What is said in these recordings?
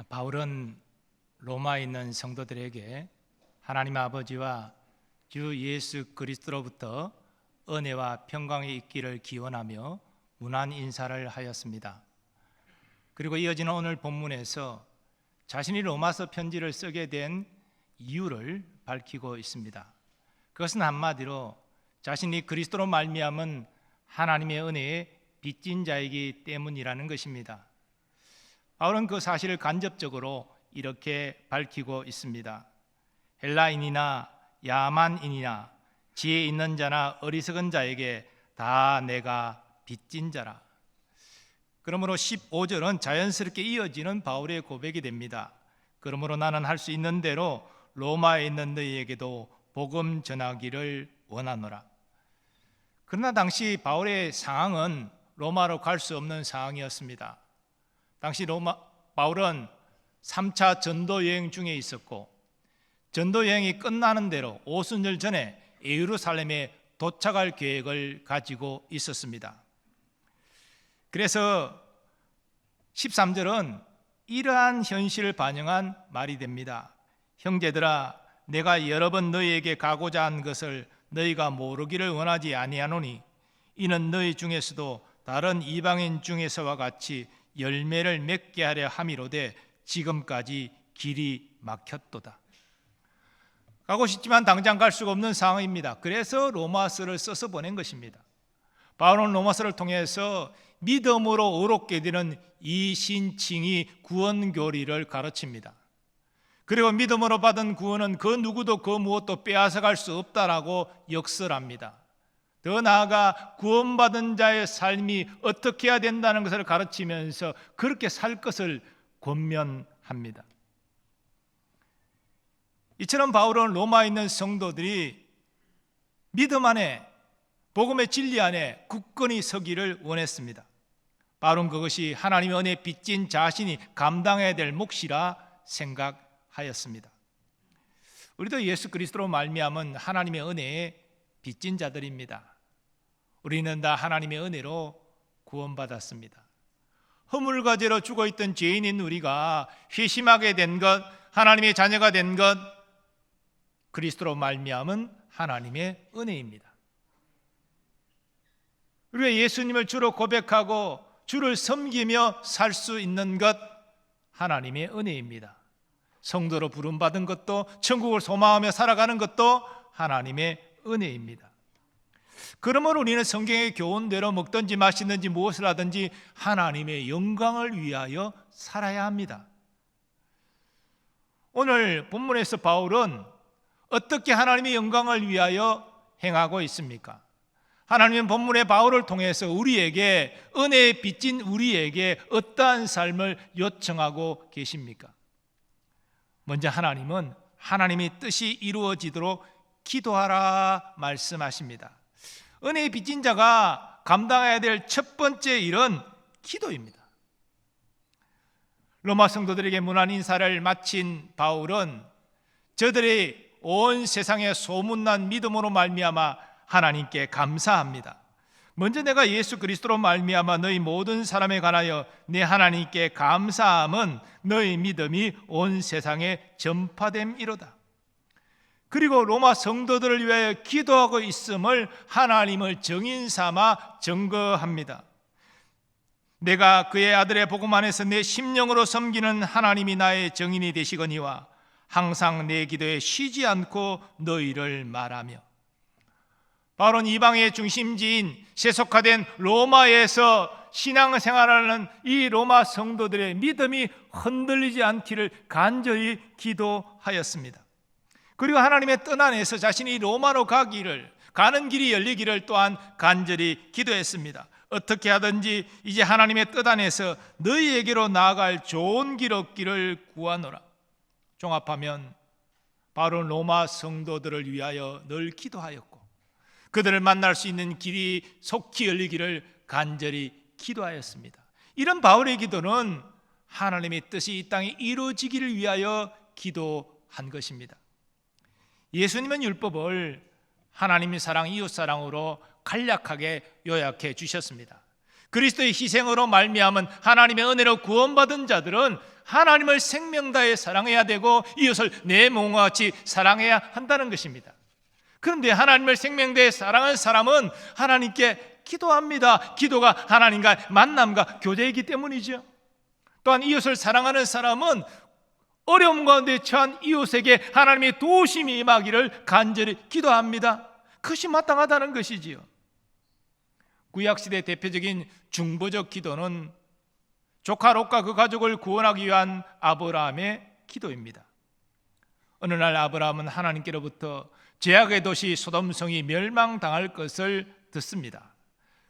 바울은 로마에 있는 성도들에게 하나님 아버지와 주 예수 그리스도로부터 은혜와 평강이 있기를 기원하며 문안 인사를 하였습니다. 그리고 이어지는 오늘 본문에서 자신이 로마서 편지를 쓰게 된 이유를 밝히고 있습니다. 그것은 한마디로 자신이 그리스도로 말미암은 하나님의 은혜에 빚진 자이기 때문이라는 것입니다. 바울은 그 사실을 간접적으로 이렇게 밝히고 있습니다. 헬라인이나 야만인이나 지혜 있는 자나 어리석은 자에게 다 내가 빚진 자라. 그러므로 15절은 자연스럽게 이어지는 바울의 고백이 됩니다. 그러므로 나는 할 수 있는 대로 로마에 있는 너희에게도 복음 전하기를 원하노라. 그러나 당시 바울의 상황은 로마로 갈 수 없는 상황이었습니다. 당시 바울은 3차 전도 여행 중에 있었고, 전도 여행이 끝나는 대로 오순절 전에 예루살렘에 도착할 계획을 가지고 있었습니다. 그래서 13절은 이러한 현실을 반영한 말이 됩니다. 형제들아, 내가 여러 번 너희에게 가고자 한 것을 너희가 모르기를 원하지 아니하노니 이는 너희 중에서도 다른 이방인 중에서와 같이 열매를 맺게 하려 함이로되 지금까지 길이 막혔도다. 가고 싶지만 당장 갈 수가 없는 상황입니다. 그래서 로마서를 써서 보낸 것입니다. 바울은 로마서를 통해서 믿음으로 의롭게 되는 이 신칭이 구원 교리를 가르칩니다. 그리고 믿음으로 받은 구원은 그 누구도 그 무엇도 빼앗아갈 수 없다라고 역설합니다. 더 나아가 구원받은 자의 삶이 어떻게 해야 된다는 것을 가르치면서 그렇게 살 것을 권면합니다. 이처럼 바울은 로마에 있는 성도들이 믿음 안에, 복음의 진리 안에 굳건히 서기를 원했습니다. 바울은 그것이 하나님의 은혜에 빚진 자신이 감당해야 될 몫이라 생각하였습니다. 우리도 예수 그리스도로 말미암은 하나님의 은혜에 빚진 자들입니다. 우리는 다 하나님의 은혜로 구원받았습니다. 허물과제로 죽어있던 죄인인 우리가 회심하게 된 것, 하나님의 자녀가 된 것, 그리스도로 말미암은 하나님의 은혜입니다. 우리가 예수님을 주로 고백하고 주를 섬기며 살 수 있는 것, 하나님의 은혜입니다. 성도로 부름받은 것도, 천국을 소망하며 살아가는 것도 하나님의 은혜입니다. 그러므로 우리는 성경의 교훈대로 먹든지 마시든지 무엇을 하든지 하나님의 영광을 위하여 살아야 합니다. 오늘 본문에서 바울은 어떻게 하나님의 영광을 위하여 행하고 있습니까? 하나님은 본문의 바울을 통해서 우리에게, 은혜에 빚진 우리에게 어떠한 삶을 요청하고 계십니까? 먼저 하나님은 하나님의 뜻이 이루어지도록 기도하라 말씀하십니다. 은혜에 빚진 자가 감당해야 될 첫 번째 일은 기도입니다. 로마 성도들에게 문안 인사를 마친 바울은 저들의 온 세상에 소문난 믿음으로 말미암아 하나님께 감사합니다. 먼저 내가 예수 그리스도로 말미암아 너희 모든 사람에 관하여 내 하나님께 감사함은 너희 믿음이 온 세상에 전파됨이로다. 그리고 로마 성도들을 위하여 기도하고 있음을 하나님을 증인 삼아 증거합니다. 내가 그의 아들의 복음 안에서 내 심령으로 섬기는 하나님이 나의 증인이 되시거니와 항상 내 기도에 쉬지 않고 너희를 말하며. 바울은 이방의 중심지인 세속화된 로마에서 신앙생활하는 이 로마 성도들의 믿음이 흔들리지 않기를 간절히 기도하였습니다. 그리고 하나님의 뜻 안에서 자신이 로마로 가는 길이 열리기를 또한 간절히 기도했습니다. 어떻게 하든지 이제 하나님의 뜻 안에서 너희에게로 나아갈 좋은 길 얻기를 구하노라. 종합하면 바울은 로마 성도들을 위하여 늘 기도하였고 그들을 만날 수 있는 길이 속히 열리기를 간절히 기도하였습니다. 이런 바울의 기도는 하나님의 뜻이 이 땅에 이루어지기를 위하여 기도한 것입니다. 예수님은 율법을 하나님의 사랑, 이웃 사랑으로 간략하게 요약해 주셨습니다. 그리스도의 희생으로 말미암은 하나님의 은혜로 구원받은 자들은 하나님을 생명 다해 사랑해야 되고 이웃을 내 몸과 같이 사랑해야 한다는 것입니다. 그런데 하나님을 생명 다해 사랑하는 사람은 하나님께 기도합니다. 기도가 하나님과의 만남과 교제이기 때문이죠. 또한 이웃을 사랑하는 사람은 어려움 가운데 처한 이웃에게 하나님의 도우심이 임하기를 간절히 기도합니다. 그것이 마땅하다는 것이지요. 구약시대 대표적인 중보적 기도는 조카 롯과 그 가족을 구원하기 위한 아브라함의 기도입니다. 어느 날 아브라함은 하나님께로부터 죄악의 도시 소돔성이 멸망당할 것을 듣습니다.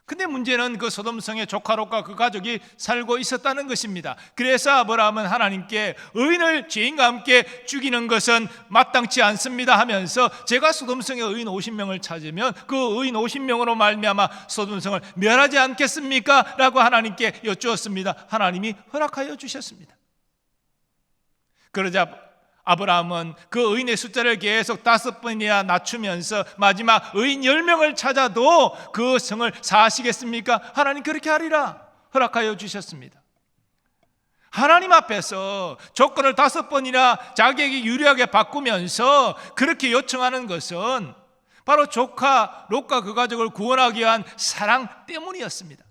근데 문제는 그 소돔성에 조카 롯과 그 가족이 살고 있었다는 것입니다. 그래서 아브라함은 하나님께 의인을 죄인과 함께 죽이는 것은 마땅치 않습니다 하면서 제가 소돔성에 의인 50명을 찾으면 그 의인 50명으로 말미암아 소돔성을 멸하지 않겠습니까? 라고 하나님께 여쭈었습니다. 하나님이 허락하여 주셨습니다. 그러자 아브라함은 그 의인의 숫자를 계속 5번이나 낮추면서 마지막 의인 10명을 찾아도 그 성을 사하시겠습니까? 하나님 그렇게 하리라 허락하여 주셨습니다. 하나님 앞에서 조건을 5번이나 자기에게 유리하게 바꾸면서 그렇게 요청하는 것은 바로 조카 롯과 그 가족을 구원하기 위한 사랑 때문이었습니다.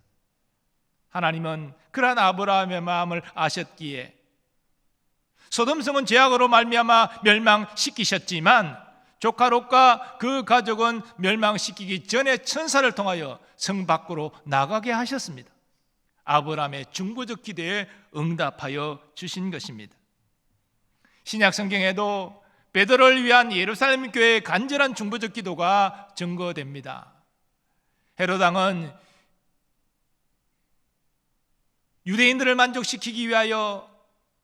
하나님은 그러한 아브라함의 마음을 아셨기에 소돔성은 죄악으로 말미암아 멸망시키셨지만 조카 롯과 그 가족은 멸망시키기 전에 천사를 통하여 성 밖으로 나가게 하셨습니다. 아브라함의 중보적 기도에 응답하여 주신 것입니다. 신약 성경에도 베드로를 위한 예루살렘 교회의 간절한 중보적 기도가 증거됩니다. 헤롯 왕은 유대인들을 만족시키기 위하여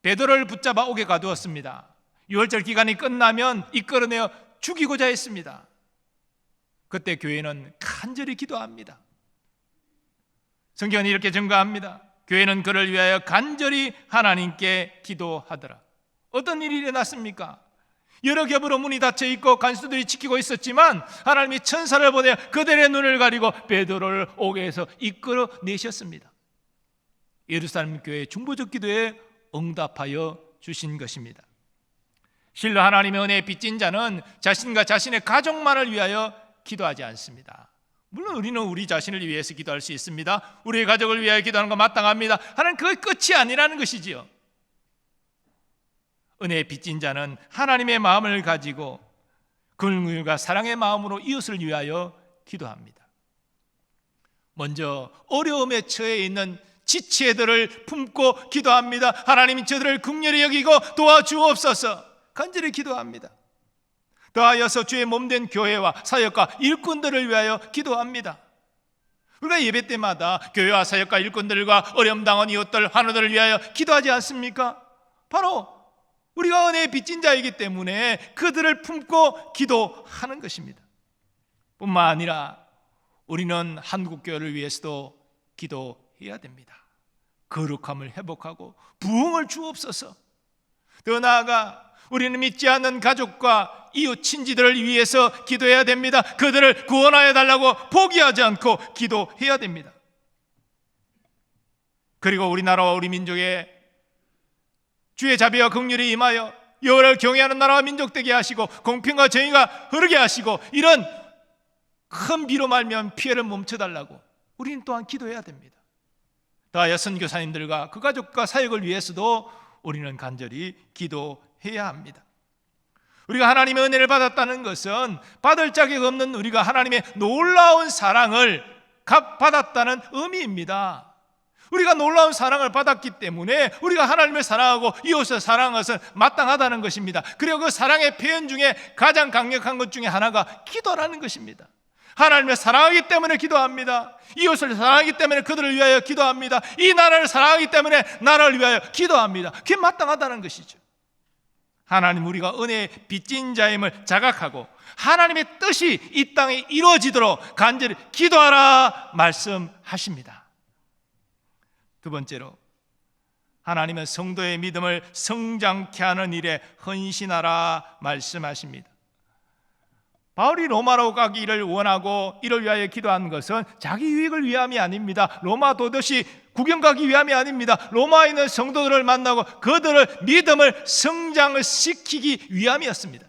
베드로를 붙잡아 옥에 가두었습니다. 유월절 기간이 끝나면 이끌어내어 죽이고자 했습니다. 그때 교회는 간절히 기도합니다. 성경은 이렇게 증거합니다. 교회는 그를 위하여 간절히 하나님께 기도하더라. 어떤 일이 일어났습니까? 여러 겹으로 문이 닫혀 있고 간수들이 지키고 있었지만 하나님이 천사를 보내 그들의 눈을 가리고 베드로를 옥에서 이끌어내셨습니다. 예루살렘 교회의 중보적 기도에 응답하여 주신 것입니다. 실로 하나님의 은혜에 빚진 자는 자신과 자신의 가족만을 위하여 기도하지 않습니다. 물론 우리는 우리 자신을 위해서 기도할 수 있습니다. 우리의 가족을 위하여 기도하는 건 마땅합니다. 하나님 그게 끝이 아니라는 것이지요. 은혜에 빚진 자는 하나님의 마음을 가지고 긍휼과 사랑의 마음으로 이웃을 위하여 기도합니다. 먼저 어려움에 처해 있는 지체들을 품고 기도합니다. 하나님이 저들을 긍휼히 여기고 도와주옵소서 간절히 기도합니다. 더하여서 주의 몸된 교회와 사역과 일꾼들을 위하여 기도합니다. 우리가 예배 때마다 교회와 사역과 일꾼들과 어려움 당한 이웃들, 환우들을 위하여 기도하지 않습니까? 바로 우리가 은혜에 빚진 자이기 때문에 그들을 품고 기도하는 것입니다. 뿐만 아니라 우리는 한국교회를 위해서도 기도해야 됩니다. 거룩함을 회복하고 부흥을 주옵소서. 더 나아가 우리는 믿지 않는 가족과 이웃 친지들을 위해서 기도해야 됩니다. 그들을 구원하여 달라고 포기하지 않고 기도해야 됩니다. 그리고 우리나라와 우리 민족에 주의 자비와 긍휼이 임하여 여호와를 경외하는 나라와 민족 되게 하시고 공평과 정의가 흐르게 하시고 이런 큰 비로 말미암은 피해를 멈춰달라고 우리는 또한 기도해야 됩니다. 더하여 선교사님들과 그 가족과 사역을 위해서도 우리는 간절히 기도해야 합니다. 우리가 하나님의 은혜를 받았다는 것은 받을 자격 없는 우리가 하나님의 놀라운 사랑을 받았다는 의미입니다. 우리가 놀라운 사랑을 받았기 때문에 우리가 하나님을 사랑하고 이웃을 사랑하는 것은 마땅하다는 것입니다. 그리고 그 사랑의 표현 중에 가장 강력한 것 중에 하나가 기도라는 것입니다. 하나님을 사랑하기 때문에 기도합니다. 이웃을 사랑하기 때문에 그들을 위하여 기도합니다. 이 나라를 사랑하기 때문에 나라를 위하여 기도합니다. 그게 마땅하다는 것이죠. 하나님 우리가 은혜의 빚진 자임을 자각하고 하나님의 뜻이 이 땅에 이루어지도록 간절히 기도하라 말씀하십니다. 두 번째로 하나님은 성도의 믿음을 성장케 하는 일에 헌신하라 말씀하십니다. 바울이 로마로 가기를 원하고 이를 위하여 기도한 것은 자기 유익을 위함이 아닙니다. 로마 도도시 구경 가기 위함이 아닙니다. 로마에 있는 성도들을 만나고 그들을 믿음을 성장을 시키기 위함이었습니다.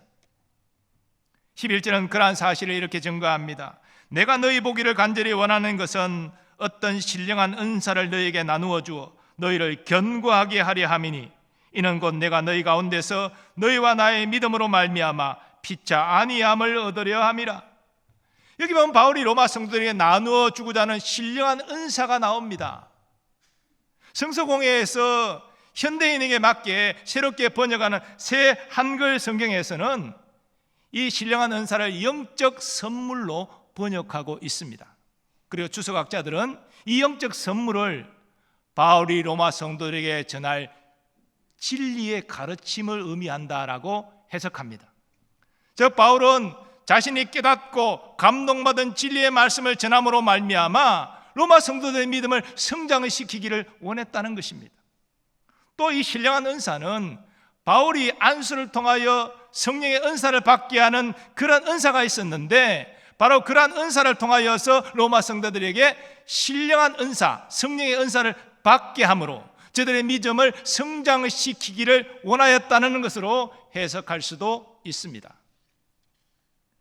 11절은 그러한 사실을 이렇게 증거합니다. 내가 너희 보기를 간절히 원하는 것은 어떤 신령한 은사를 너희에게 나누어 주어 너희를 견고하게 하려 함이니 이는 곧 내가 너희 가운데서 너희와 나의 믿음으로 말미암아 피차 아니함을 얻으려 함이라. 여기 보면 바울이 로마 성도들에게 나누어 주고자 하는 신령한 은사가 나옵니다. 성서공회에서 현대인에게 맞게 새롭게 번역하는 새 한글 성경에서는 이 신령한 은사를 영적 선물로 번역하고 있습니다. 그리고 주석학자들은 이 영적 선물을 바울이 로마 성도들에게 전할 진리의 가르침을 의미한다라고 해석합니다. 즉 바울은 자신이 깨닫고 감동받은 진리의 말씀을 전함으로 말미암아 로마 성도들의 믿음을 성장시키기를 원했다는 것입니다. 또 이 신령한 은사는 바울이 안수를 통하여 성령의 은사를 받게 하는 그런 은사가 있었는데 바로 그러한 은사를 통하여서 로마 성도들에게 신령한 은사, 성령의 은사를 받게 함으로 저들의 믿음을 성장시키기를 원하였다는 것으로 해석할 수도 있습니다.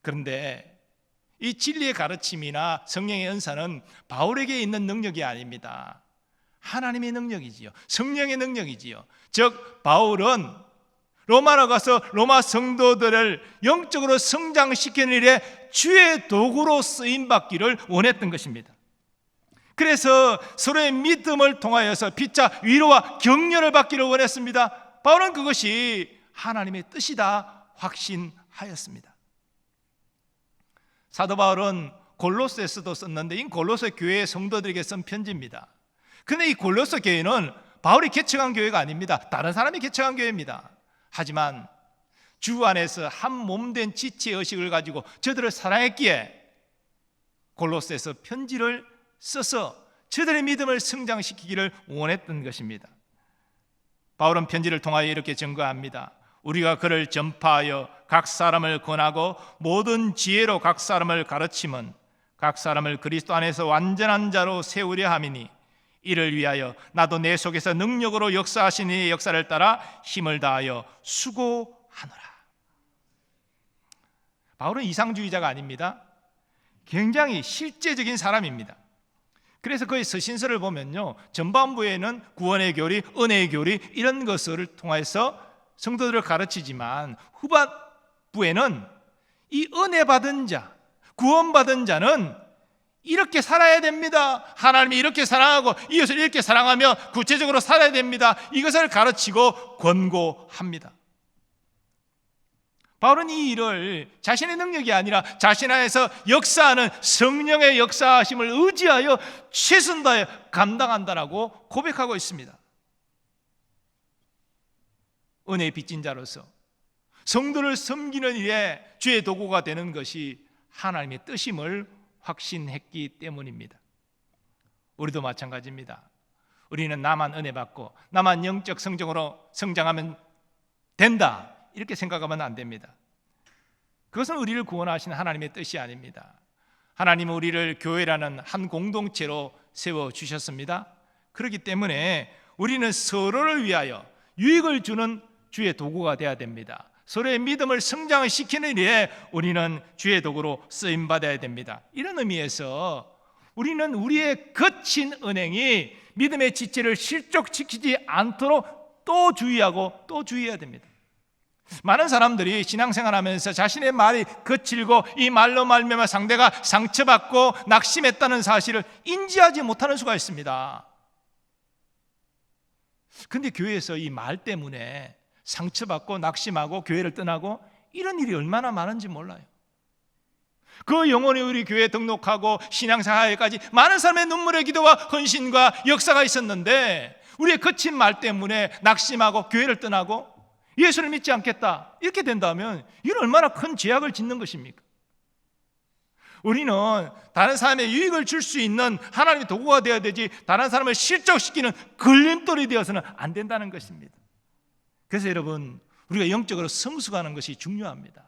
그런데 이 진리의 가르침이나 성령의 은사는 바울에게 있는 능력이 아닙니다. 하나님의 능력이지요. 성령의 능력이지요. 즉 바울은 로마로 가서 로마 성도들을 영적으로 성장시키는 일에 주의 도구로 쓰임받기를 원했던 것입니다. 그래서 서로의 믿음을 통하여서 피차 위로와 격려를 받기를 원했습니다. 바울은 그것이 하나님의 뜻이다 확신하였습니다. 사도 바울은 골로새서도 썼는데 이 골로새 교회의 성도들에게 쓴 편지입니다. 그런데 이 골로새 교회는 바울이 개척한 교회가 아닙니다. 다른 사람이 개척한 교회입니다. 하지만 주 안에서 한 몸된 지체 의식을 가지고 저들을 사랑했기에 골로새서 편지를 써서 저들의 믿음을 성장시키기를 원했던 것입니다. 바울은 편지를 통하여 이렇게 증거합니다. 우리가 그를 전파하여 각 사람을 권하고 모든 지혜로 각 사람을 가르침은 각 사람을 그리스도 안에서 완전한 자로 세우려 함이니 이를 위하여 나도 내 속에서 능력으로 역사하신 이의 역사를 따라 힘을 다하여 수고하노라. 바울은 이상주의자가 아닙니다. 굉장히 실제적인 사람입니다. 그래서 그의 서신서를 보면요, 전반부에는 구원의 교리, 은혜의 교리 이런 것을 통해서 성도들을 가르치지만 후반부에는 이 은혜 받은 자, 구원받은 자는 이렇게 살아야 됩니다. 하나님이 이렇게 사랑하고 이웃을 이렇게 사랑하며 구체적으로 살아야 됩니다. 이것을 가르치고 권고합니다. 바울은 이 일을 자신의 능력이 아니라 자신 안에서 역사하는 성령의 역사하심을 의지하여 최선 다해 감당한다라고 고백하고 있습니다. 은혜의 빚진 자로서 성도를 섬기는 일에 주의 도구가 되는 것이 하나님의 뜻임을 확신했기 때문입니다. 우리도 마찬가지입니다. 우리는 나만 은혜 받고 나만 영적 성장으로 성장하면 된다 이렇게 생각하면 안 됩니다. 그것은 우리를 구원하시는 하나님의 뜻이 아닙니다. 하나님은 우리를 교회라는 한 공동체로 세워주셨습니다. 그렇기 때문에 우리는 서로를 위하여 유익을 주는 주의 도구가 되어야 됩니다. 서로의 믿음을 성장을 시키는 일에 우리는 주의 도구로 쓰임받아야 됩니다. 이런 의미에서 우리는 우리의 거친 은행이 믿음의 지체를 실족시키지 않도록 또 주의하고 또 주의해야 됩니다. 많은 사람들이 신앙생활하면서 자신의 말이 거칠고 이 말로 말미암아 상대가 상처받고 낙심했다는 사실을 인지하지 못하는 수가 있습니다. 그런데 교회에서 이 말 때문에 상처받고 낙심하고 교회를 떠나고 이런 일이 얼마나 많은지 몰라요. 그 영혼이 우리 교회에 등록하고 신앙생활까지 많은 사람의 눈물의 기도와 헌신과 역사가 있었는데 우리의 거친 말 때문에 낙심하고 교회를 떠나고 예수를 믿지 않겠다 이렇게 된다면 이건 얼마나 큰 죄악을 짓는 것입니까? 우리는 다른 사람의 유익을 줄 수 있는 하나님의 도구가 되어야 되지 다른 사람을 실족시키는 걸림돌이 되어서는 안 된다는 것입니다. 그래서 여러분 우리가 영적으로 성숙하는 것이 중요합니다.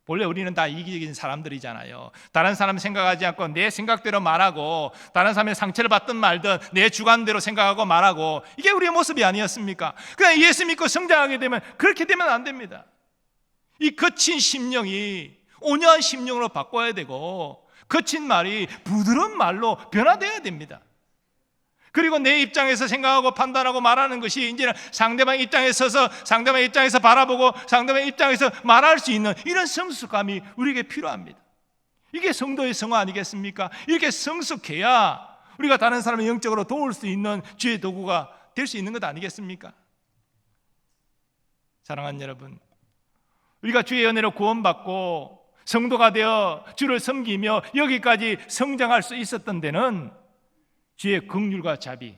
원래 우리는 다 이기적인 사람들이잖아요. 다른 사람 생각하지 않고 내 생각대로 말하고, 다른 사람의 상처를 받든 말든 내 주관대로 생각하고 말하고, 이게 우리의 모습이 아니었습니까? 그냥 예수 믿고 성장하게 되면 그렇게 되면 안 됩니다. 이 거친 심령이 온유한 심령으로 바꿔야 되고, 거친 말이 부드러운 말로 변화되어야 됩니다. 그리고 내 입장에서 생각하고 판단하고 말하는 것이 이제는 상대방 입장에 서서 상대방 입장에서 바라보고 상대방 입장에서 말할 수 있는 이런 성숙함이 우리에게 필요합니다. 이게 성도의 성화 아니겠습니까? 이렇게 성숙해야 우리가 다른 사람을 영적으로 도울 수 있는 주의 도구가 될 수 있는 것 아니겠습니까? 사랑하는 여러분, 우리가 주의 은혜로 구원받고 성도가 되어 주를 섬기며 여기까지 성장할 수 있었던 데는 주의 긍휼과 자비,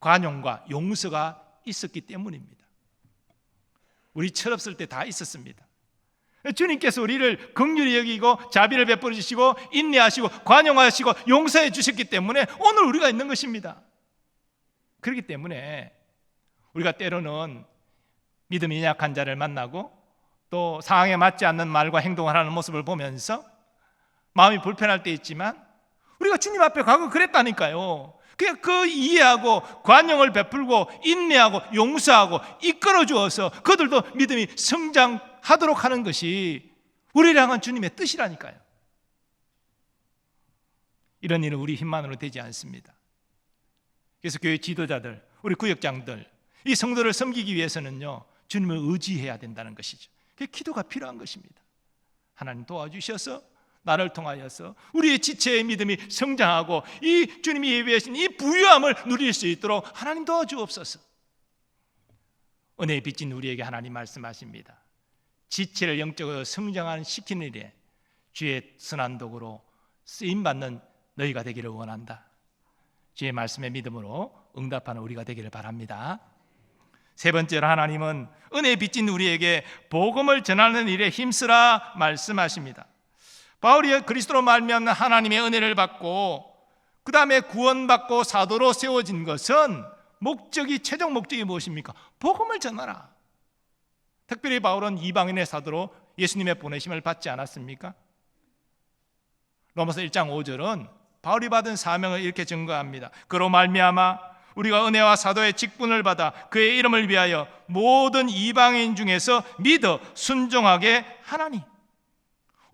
관용과 용서가 있었기 때문입니다. 우리 철없을 때 다 있었습니다. 주님께서 우리를 긍휼히 여기고 자비를 베풀어 주시고 인내하시고 관용하시고 용서해 주셨기 때문에 오늘 우리가 있는 것입니다. 그렇기 때문에 우리가 때로는 믿음이 약한 자를 만나고 또 상황에 맞지 않는 말과 행동을 하는 모습을 보면서 마음이 불편할 때 있지만, 우리가 주님 앞에 가고 그랬다니까요. 그냥 그 이해하고 관용을 베풀고 인내하고 용서하고 이끌어 주어서 그들도 믿음이 성장하도록 하는 것이 우리를 향한 주님의 뜻이라니까요. 이런 일은 우리 힘만으로 되지 않습니다. 그래서 교회 지도자들, 우리 구역장들, 이 성도를 섬기기 위해서는요, 주님을 의지해야 된다는 것이죠. 그게 기도가 필요한 것입니다. 하나님 도와주셔서 나를 통하여서 우리의 지체의 믿음이 성장하고 이 주님이 예비하신 이 부유함을 누릴 수 있도록 하나님 도와주옵소서. 은혜의 빚진 우리에게 하나님 말씀하십니다. 지체를 영적으로 성장시키는 일에 주의 선한 도구로 쓰임받는 너희가 되기를 원한다. 주의 말씀의 믿음으로 응답하는 우리가 되기를 바랍니다. 세 번째로 하나님은 은혜에 빚진 우리에게 복음을 전하는 일에 힘쓰라 말씀하십니다. 바울이 그리스도로 말미암는 하나님의 은혜를 받고 그 다음에 구원받고 사도로 세워진 것은 최종 목적이 무엇입니까? 복음을 전하라. 특별히 바울은 이방인의 사도로 예수님의 보내심을 받지 않았습니까? 로마서 1장 5절은 바울이 받은 사명을 이렇게 증거합니다. 그로 말미암아 우리가 은혜와 사도의 직분을 받아 그의 이름을 위하여 모든 이방인 중에서 믿어 순종하게 하나니.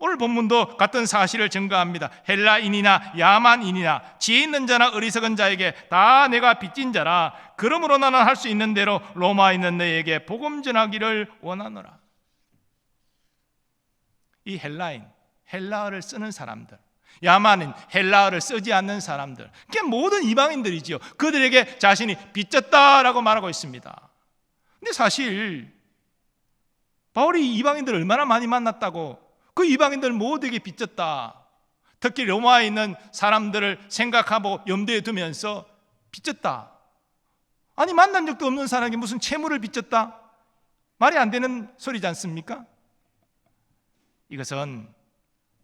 오늘 본문도 같은 사실을 증거합니다. 헬라인이나 야만인이나 지혜 있는 자나 어리석은 자에게 다 내가 빚진 자라. 그러므로 나는 할 수 있는 대로 로마에 있는 너희에게 복음 전하기를 원하노라. 이 헬라인, 헬라어를 쓰는 사람들, 야만인, 헬라어를 쓰지 않는 사람들, 그게 모든 이방인들이지요. 그들에게 자신이 빚졌다라고 말하고 있습니다. 근데 사실 바울이 이방인들을 얼마나 많이 만났다고 그 이방인들 모두에게 빚졌다, 특히 로마에 있는 사람들을 생각하고 염두에 두면서 빚졌다. 아니, 만난 적도 없는 사람에게 무슨 채무를 빚졌다? 말이 안 되는 소리지 않습니까? 이것은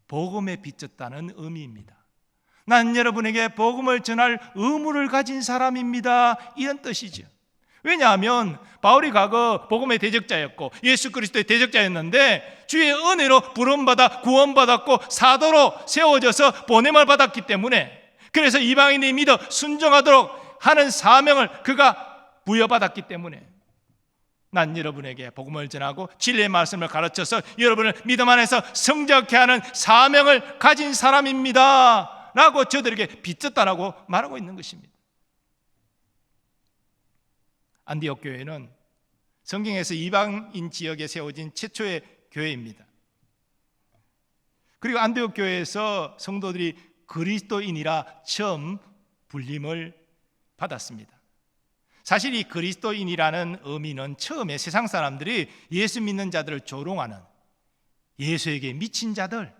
복음에 빚졌다는 의미입니다. 난 여러분에게 복음을 전할 의무를 가진 사람입니다, 이런 뜻이죠. 왜냐하면 바울이 과거 복음의 대적자였고 예수 그리스도의 대적자였는데 주의 은혜로 부름받아 구원받았고 사도로 세워져서 보냄을 받았기 때문에, 그래서 이방인이 믿어 순종하도록 하는 사명을 그가 부여받았기 때문에 난 여러분에게 복음을 전하고 진리의 말씀을 가르쳐서 여러분을 믿음 안에서 성장케 하는 사명을 가진 사람입니다 라고 저들에게 빚졌다라고 말하고 있는 것입니다. 안디옥 교회는 성경에서 이방인 지역에 세워진 최초의 교회입니다. 그리고 안디옥 교회에서 성도들이 그리스도인이라 처음 불림을 받았습니다. 사실 이 그리스도인이라는 의미는 처음에 세상 사람들이 예수 믿는 자들을 조롱하는 예수에게 미친 자들,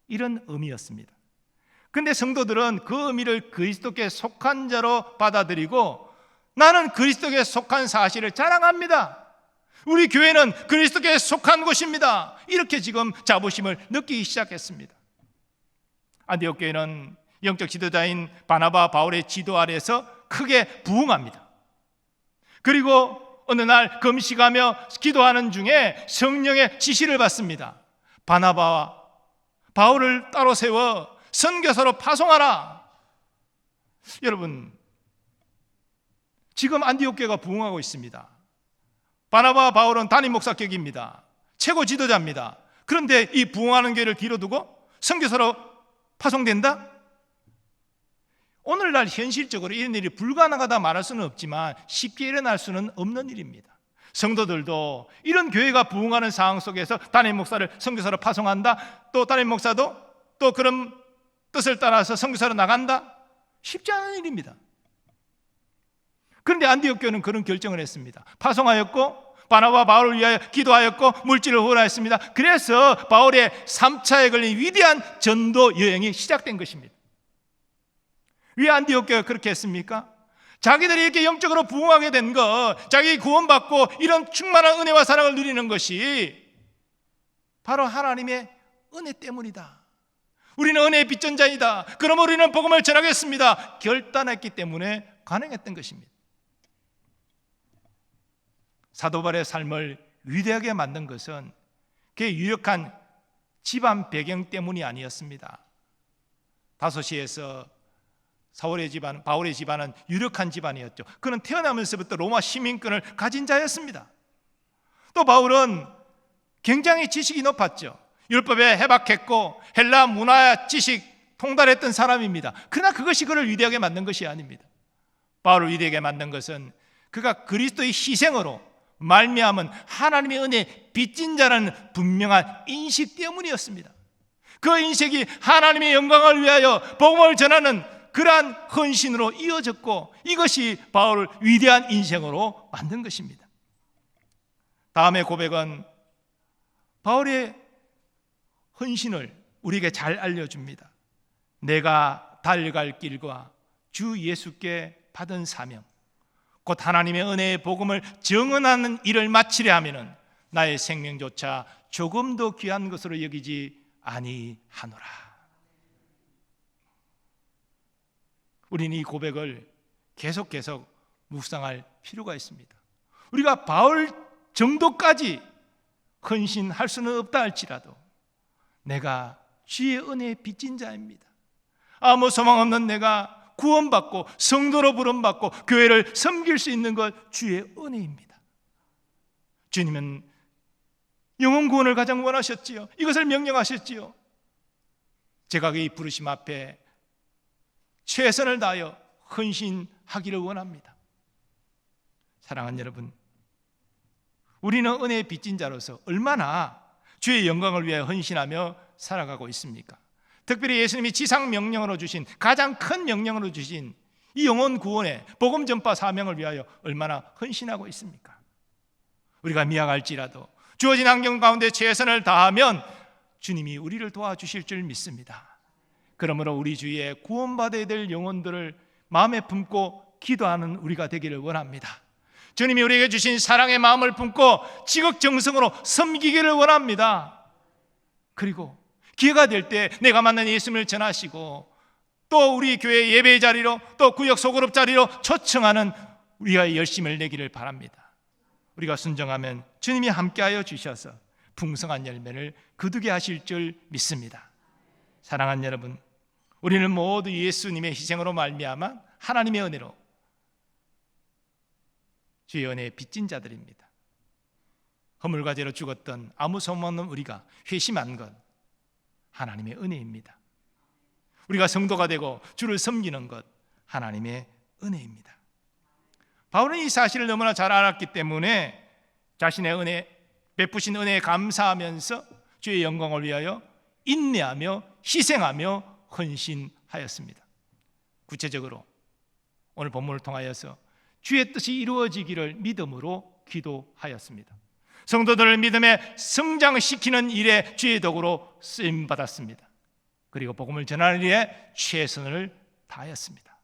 이런 의미였습니다. 그런데 성도들은 그 의미를 그리스도께 속한 자로 받아들이고 나는 그리스도께 속한 사실을 자랑합니다. 우리 교회는 그리스도께 속한 곳입니다. 이렇게 지금 자부심을 느끼기 시작했습니다. 안디옥 교회는 영적 지도자인 바나바 바울의 지도 아래서 크게 부흥합니다. 그리고 어느 날 금식하며 기도하는 중에 성령의 지시를 받습니다. 바나바와 바울을 따로 세워 선교사로 파송하라. 여러분, 지금 안디옥 교회가 부흥하고 있습니다. 바나바와 바울은 담임 목사격입니다. 최고 지도자입니다. 그런데 이 부흥하는 교회를 뒤로 두고 선교사로 파송된다? 오늘날 현실적으로 이런 일이 불가능하다 말할 수는 없지만 쉽게 일어날 수는 없는 일입니다. 성도들도 이런 교회가 부흥하는 상황 속에서 담임 목사를 선교사로 파송한다, 또 담임 목사도 또 그런 뜻을 따라서 선교사로 나간다, 쉽지 않은 일입니다. 그런데 안디옥 교회는 그런 결정을 했습니다. 파송하였고 바나바와 바울을 위하여 기도하였고 물질을 후원하였습니다. 그래서 바울의 3차에 걸린 위대한 전도 여행이 시작된 것입니다. 왜 안디옥 교회가 그렇게 했습니까? 자기들이 이렇게 영적으로 부흥하게 된 것, 자기 구원받고 이런 충만한 은혜와 사랑을 누리는 것이 바로 하나님의 은혜 때문이다. 우리는 은혜의 빚전자이다. 그럼 우리는 복음을 전하겠습니다. 결단했기 때문에 가능했던 것입니다. 사도 바울의 삶을 위대하게 만든 것은 그의 유력한 집안 배경 때문이 아니었습니다. 다소시에서 바울의 집안은 유력한 집안이었죠. 그는 태어나면서부터 로마 시민권을 가진 자였습니다. 또 바울은 굉장히 지식이 높았죠. 율법에 해박했고 헬라 문화 지식 통달했던 사람입니다. 그러나 그것이 그를 위대하게 만든 것이 아닙니다. 바울을 위대하게 만든 것은 그가 그리스도의 희생으로 말미암은 하나님의 은혜 빚진 자라는 분명한 인식 때문이었습니다. 그 인식이 하나님의 영광을 위하여 복음을 전하는 그러한 헌신으로 이어졌고 이것이 바울을 위대한 인생으로 만든 것입니다. 다음의 고백은 바울의 헌신을 우리에게 잘 알려줍니다. 내가 달려갈 길과 주 예수께 받은 사명 곧 하나님의 은혜의 복음을 증언하는 일을 마치려 하면은 나의 생명조차 조금 더 귀한 것으로 여기지 아니하노라. 우리는 이 고백을 계속 묵상할 필요가 있습니다. 우리가 바울 정도까지 헌신할 수는 없다 할지라도 내가 주의 은혜에 빚진 자입니다. 아무 소망 없는 내가 구원받고 성도로 부름받고 교회를 섬길 수 있는 것 주의 은혜입니다. 주님은 영혼 구원을 가장 원하셨지요. 이것을 명령하셨지요. 제가 이 부르심 앞에 최선을 다하여 헌신하기를 원합니다. 사랑하는 여러분, 우리는 은혜의 빚진 자로서 얼마나 주의 영광을 위해 헌신하며 살아가고 있습니까? 특별히 예수님이 지상 명령으로 주신 가장 큰 명령으로 주신 이 영혼 구원의 복음 전파 사명을 위하여 얼마나 헌신하고 있습니까? 우리가 미약할지라도 주어진 환경 가운데 최선을 다하면 주님이 우리를 도와주실 줄 믿습니다. 그러므로 우리 주위에 구원받아야 될 영혼들을 마음에 품고 기도하는 우리가 되기를 원합니다. 주님이 우리에게 주신 사랑의 마음을 품고 지극정성으로 섬기기를 원합니다. 그리고 기회가 될 때 내가 만난 예수님을 전하시고 또 우리 교회 예배 자리로 또 구역 소그룹 자리로 초청하는 우리가 열심을 내기를 바랍니다. 우리가 순종하면 주님이 함께하여 주셔서 풍성한 열매를 거두게 하실 줄 믿습니다. 사랑하는 여러분, 우리는 모두 예수님의 희생으로 말미암아 하나님의 은혜로 주의 은혜에 빚진 자들입니다. 허물과 죄로 죽었던 아무 소망없는 우리가 회심한 것 하나님의 은혜입니다. 우리가 성도가 되고 주를 섬기는 것 하나님의 은혜입니다. 바울은 이 사실을 너무나 잘 알았기 때문에 자신의 은혜, 베푸신 은혜에 감사하면서 주의 영광을 위하여 인내하며 희생하며 헌신하였습니다. 구체적으로 오늘 본문을 통하여서 주의 뜻이 이루어지기를 믿음으로 기도하였습니다. 성도들을 믿음에 성장시키는 일에 주의 도구로 쓰임받았습니다. 그리고 복음을 전하는 일에 최선을 다하였습니다.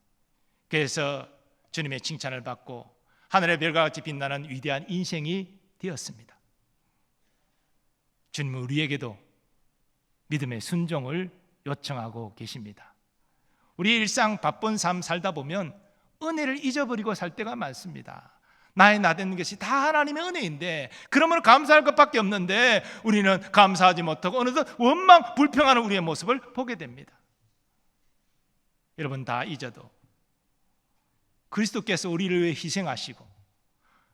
그래서 주님의 칭찬을 받고 하늘의 별과 같이 빛나는 위대한 인생이 되었습니다. 주님은 우리에게도 믿음의 순종을 요청하고 계십니다. 우리 일상 바쁜 삶 살다 보면 은혜를 잊어버리고 살 때가 많습니다. 나의 나되는 것이 다 하나님의 은혜인데, 그러므로 감사할 것밖에 없는데 우리는 감사하지 못하고 어느덧 원망 불평하는 우리의 모습을 보게 됩니다. 여러분, 다 잊어도 그리스도께서 우리를 위해 희생하시고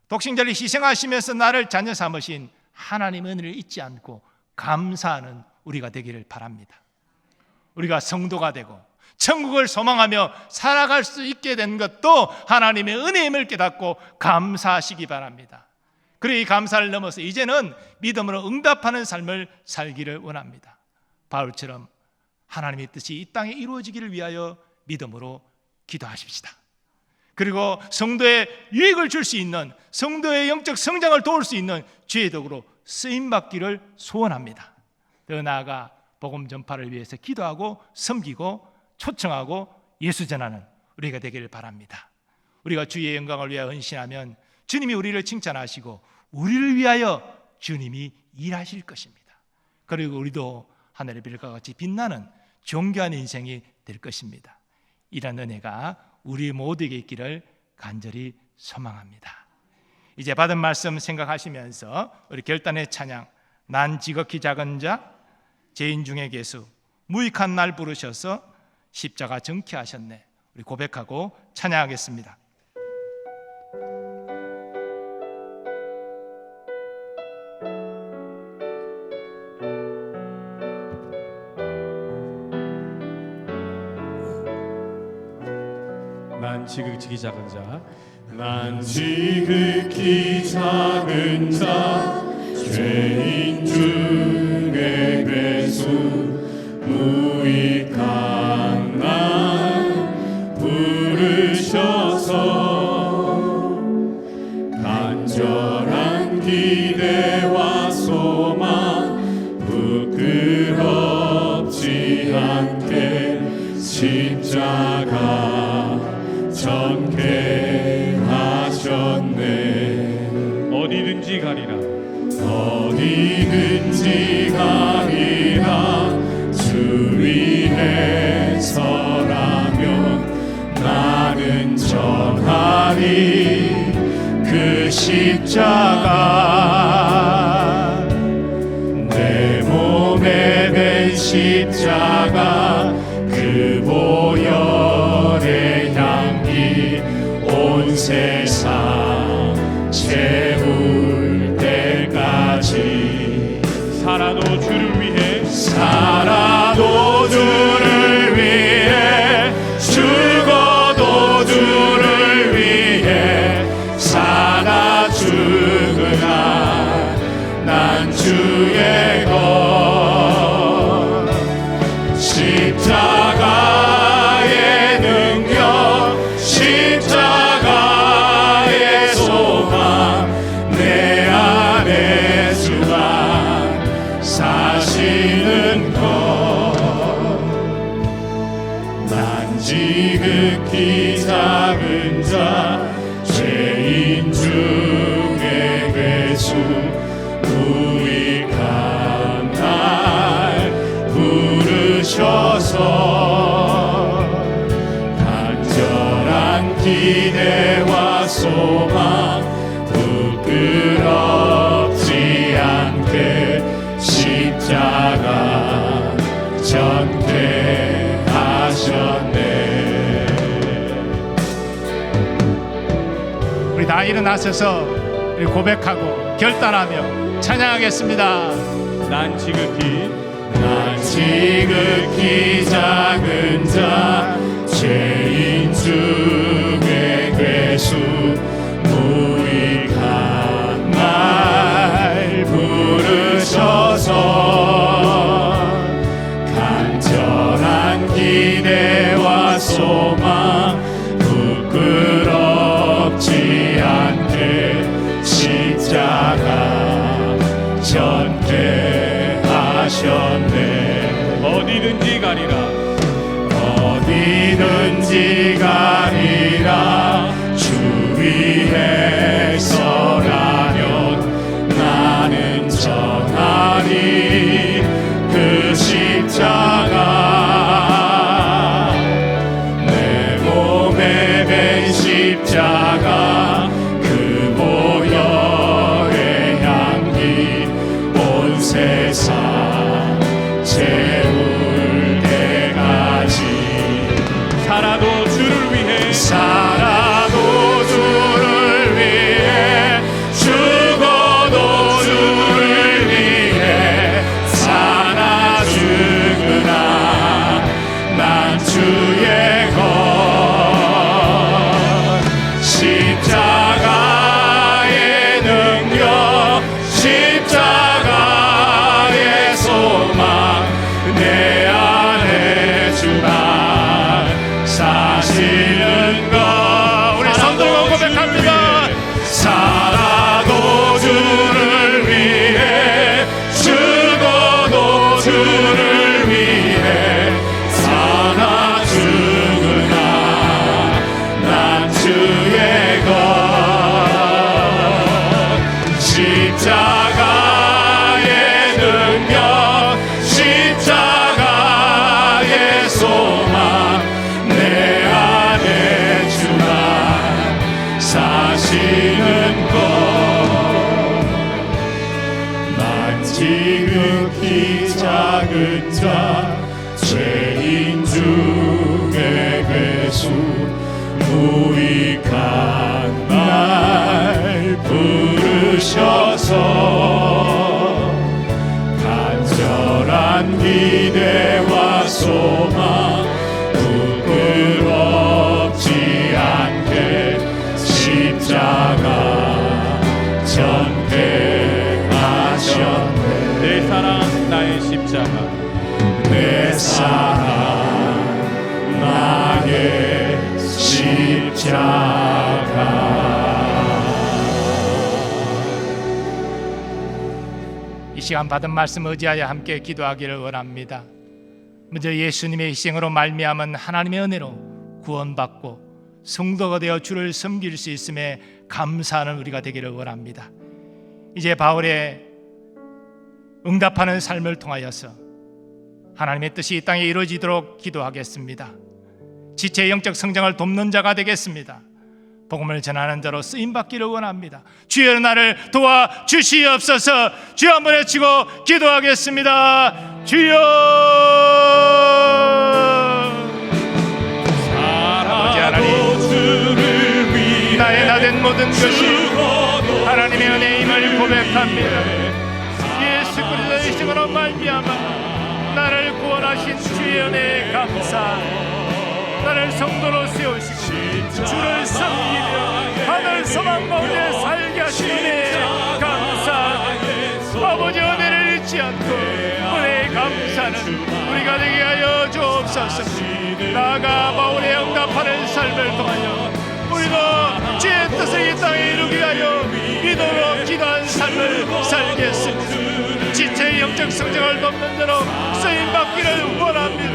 독생자를 희생하시면서 나를 자녀 삼으신 하나님의 은혜를 잊지 않고 감사하는 우리가 되기를 바랍니다. 우리가 성도가 되고 천국을 소망하며 살아갈 수 있게 된 것도 하나님의 은혜임을 깨닫고 감사하시기 바랍니다. 그리고 이 감사를 넘어서 이제는 믿음으로 응답하는 삶을 살기를 원합니다. 바울처럼 하나님의 뜻이 이 땅에 이루어지기를 위하여 믿음으로 기도하십시다. 그리고 성도의 유익을 줄 수 있는, 성도의 영적 성장을 도울 수 있는 주의 덕으로 쓰임받기를 소원합니다. 더 나아가 복음 전파를 위해서 기도하고 섬기고 초청하고 예수 전하는 우리가 되기를 바랍니다. 우리가 주의 영광을 위하여 헌신하면 주님이 우리를 칭찬하시고 우리를 위하여 주님이 일하실 것입니다. 그리고 우리도 하늘의 별과 같이 빛나는 존귀한 인생이 될 것입니다. 이런 은혜가 우리 모두에게 있기를 간절히 소망합니다. 이제 받은 말씀 생각하시면서 우리 결단의 찬양, 난 지극히 작은 자, 죄인 중에 계수, 무익한 날 부르셔서 십자가 정케하셨네, 우리 고백하고 찬양하겠습니다. 난 지극히 작은 자, 난 지극히 작은 자, 죄인 중에 괴수, 무익한 날 부르셔서 간절한 기대와 소망 부끄럽지 않게 십자가 전케 하셨네. 어디든지 가리라, 어디든지 가리라. 주 위에 서라면 나는 전하리 그 십자가. 내 몸에 된 십자가, 그 보혈의 향기 온 세상 채울 때까지. 살아도 주를 위해, 살아도 주를 위해, 죽어도 주를 위해, 살아 죽으나 난 주의 것. 십자가의 능력, 십자가의 소망, 내 안에 주가 사시는 것. 난 지극히 작은 자, 죄인 중에 괴수, 무익한 날 부르셔서 간절한 기대와 소망 부끄럽지 않게 십자가 전케 하셨네. 우리 다 일어나셔서 우리 고백하고 결단하며 찬양하겠습니다. 난 지극히 작은 자, 죄인 중에 괴수, 무익한 날 부르셔서 간절한 기대와 소망 부끄럽지 않게 십자가 전케 하셨네. 어디든지 가리라, 어디든지 가리라. 십자가의 능력, 십자가의 소망, 내 안에 주가 사시는 것. 난 지극히 작은 자, 죄인 중에 괴수, 무익한 날 부르셔서 간절한 기대와 소망, 부끄럽지 않게 십자가 전폐하셨네. 내 사랑 나의 십자가, 내 사랑 나의 십자가. 이 시간 받은 말씀 의지하여 함께 기도하기를 원합니다. 먼저 예수님의 희생으로 말미암은 하나님의 은혜로 구원받고 성도가 되어 주를 섬길 수 있음에 감사하는 우리가 되기를 원합니다. 이제 바울의 응답하는 삶을 통하여서 하나님의 뜻이 이 땅에 이루어지도록 기도하겠습니다. 지체의 영적 성장을 돕는 자가 되겠습니다. 복음을 전하는 자로 쓰임받기를 원합니다. 주여 나를 도와주시옵소서. 주여 한번 외치고 기도하겠습니다. 주여. 아버지 하나님, 나의 나된 모든 것이 하나님의 은혜임을 고백합니다. 예수 그리스도의 희생으로 말미암아 나를 구원하신 주의 은혜에 감사합니다. 나를 성도로 세우시고 주를 섬기며 하늘 소망 가운데 살게 하신 은혜에 감사합니다. 아버지 은혜를 잊지 않고 은혜에 감사하는 우리가 되게 하여 주옵소서. 나아가 바울의 응답하는 삶을 통하여 우리도 주의 뜻을 이 땅에 이루기 위하여 믿음으로 기도한 삶을 살겠습니다. 지체의 영적 성장을 돕는 자로 쓰임받기를 원합니다.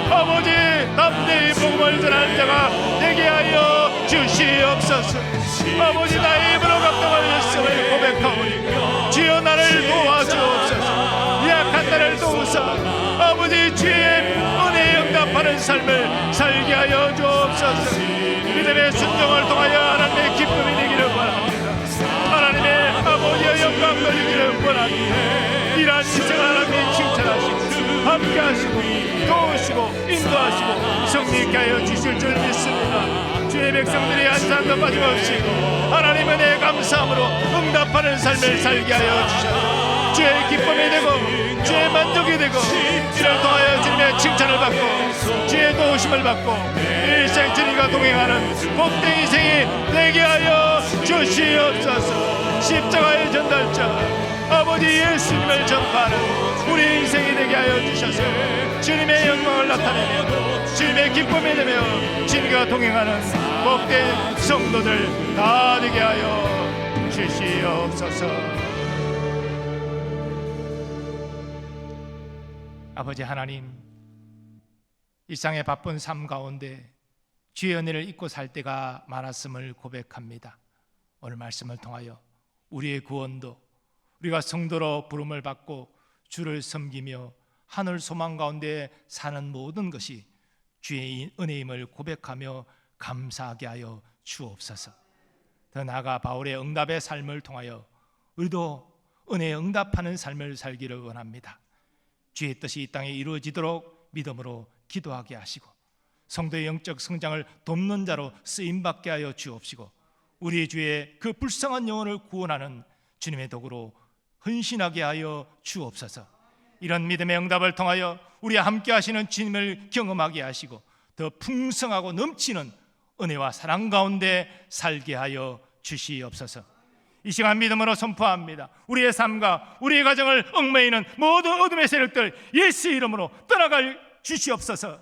아버지 담대히 복음을 전하는 자가 되게 하여 주시옵소서. 아버지 나의 입으로 감당하였음을 고백하오니 주여 나를 도와주옵소서. 약한 나를 도우사 아버지 주의 은혜에 응답하는 삶을 살게 하여 주옵소서. 믿음의 순종을 통하여 하나님의 기쁨이 되기를 원합니다. 하나님의 아버지의 영광 돌리기를 원합니다. 이러한 인생을 하나님이 칭찬하시고 함께하시고 도우시고 인도하시고 성리케 하여 주실 줄 믿습니다. 주의 백성들이 한 사람도 빠짐없이 하나님 은혜에 감사함으로 응답하는 삶을 살게 하여 주셔서 주의 기쁨이 되고 주의 만족이 되고 이를 통하여 주님의 칭찬을 받고 주의 도우심을 받고 일생 주님과 동행하는 복된 인생이 되게 하여 주시옵소서. 십자가의 전달자 아버지 예수님을 전파하는 우리 인생이 되게 하여 주셔서 주님의 영광을 나타내며 주님의 기쁨이 되며 주님과 동행하는 복된 성도들 다 되게 하여 주시옵소서. 아버지 하나님, 일상의 바쁜 삶 가운데 주의 은혜를 잊고 살 때가 많았음을 고백합니다. 오늘 말씀을 통하여 우리의 구원도 우리가 성도로 부름을 받고 주를 섬기며 하늘 소망 가운데 사는 모든 것이 주의 은혜임을 고백하며 감사하게 하여 주옵소서. 더 나아가 바울의 응답의 삶을 통하여 우리도 은혜에 응답하는 삶을 살기를 원합니다. 주의 뜻이 이 땅에 이루어지도록 믿음으로 기도하게 하시고 성도의 영적 성장을 돕는 자로 쓰임받게 하여 주옵시고 우리 주의 그 불쌍한 영혼을 구원하는 주님의 도구로 헌신하게 하여 주옵소서. 이런 믿음의 응답을 통하여 우리와 함께 하시는 주님을 경험하게 하시고 더 풍성하고 넘치는 은혜와 사랑 가운데 살게 하여 주시옵소서. 이 시간 믿음으로 선포합니다. 우리의 삶과 우리의 가정을 얽매이는 모든 어둠의 세력들 예수 이름으로 떠나갈 주시옵소서.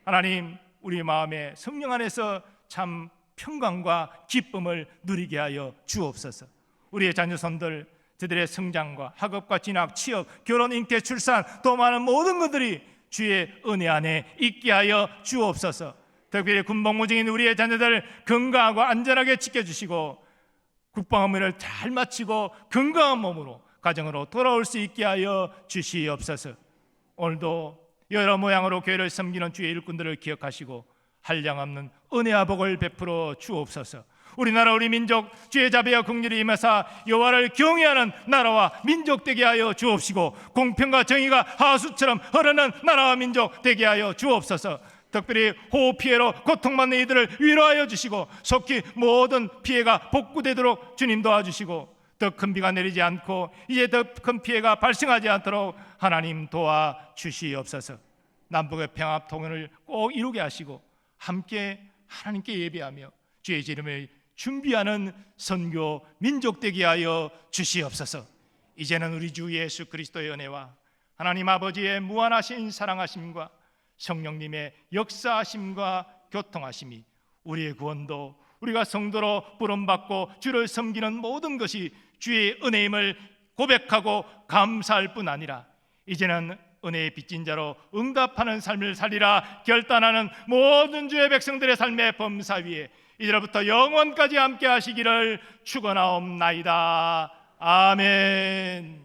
하나님, 우리 마음에 성령 안에서 참 평강과 기쁨을 누리게 하여 주옵소서. 우리의 자녀손들 저들의 성장과 학업과 진학, 취업, 결혼, 잉태, 출산 또 많은 모든 것들이 주의 은혜 안에 있게 하여 주옵소서. 특별히 군복무 중인 우리의 자녀들 건강하고 안전하게 지켜주시고 국방업무를 잘 마치고 건강한 몸으로 가정으로 돌아올 수 있게 하여 주시옵소서. 오늘도 여러 모양으로 교회를 섬기는 주의 일꾼들을 기억하시고 한량없는 은혜와 복을 베풀어 주옵소서. 우리나라 우리 민족 주의 자비와 긍휼이 임하사 여호와를 경외하는 나라와 민족 되게 하여 주옵시고 공평과 정의가 하수처럼 흐르는 나라와 민족 되게 하여 주옵소서. 특별히 호우 피해로 고통받는 이들을 위로하여 주시고 속히 모든 피해가 복구되도록 주님 도와주시고 더 큰 비가 내리지 않고 이제 더 큰 피해가 발생하지 않도록 하나님 도와주시옵소서. 남북의 평화 통일을 꼭 이루게 하시고 함께 하나님께 예배하며 주의 이름을 준비하는 선교 민족 되게 하여 주시옵소서. 이제는 우리 주 예수 그리스도의 은혜와 하나님 아버지의 무한하신 사랑하심과 성령님의 역사하심과 교통하심이 우리의 구원도 우리가 성도로 부름받고 주를 섬기는 모든 것이 주의 은혜임을 고백하고 감사할 뿐 아니라 이제는 은혜의 빚진 자로 응답하는 삶을 살리라 결단하는 모든 주의 백성들의 삶의 범사 위에 이제로부터 영원까지 함께 하시기를 축원하옵나이다. 아멘.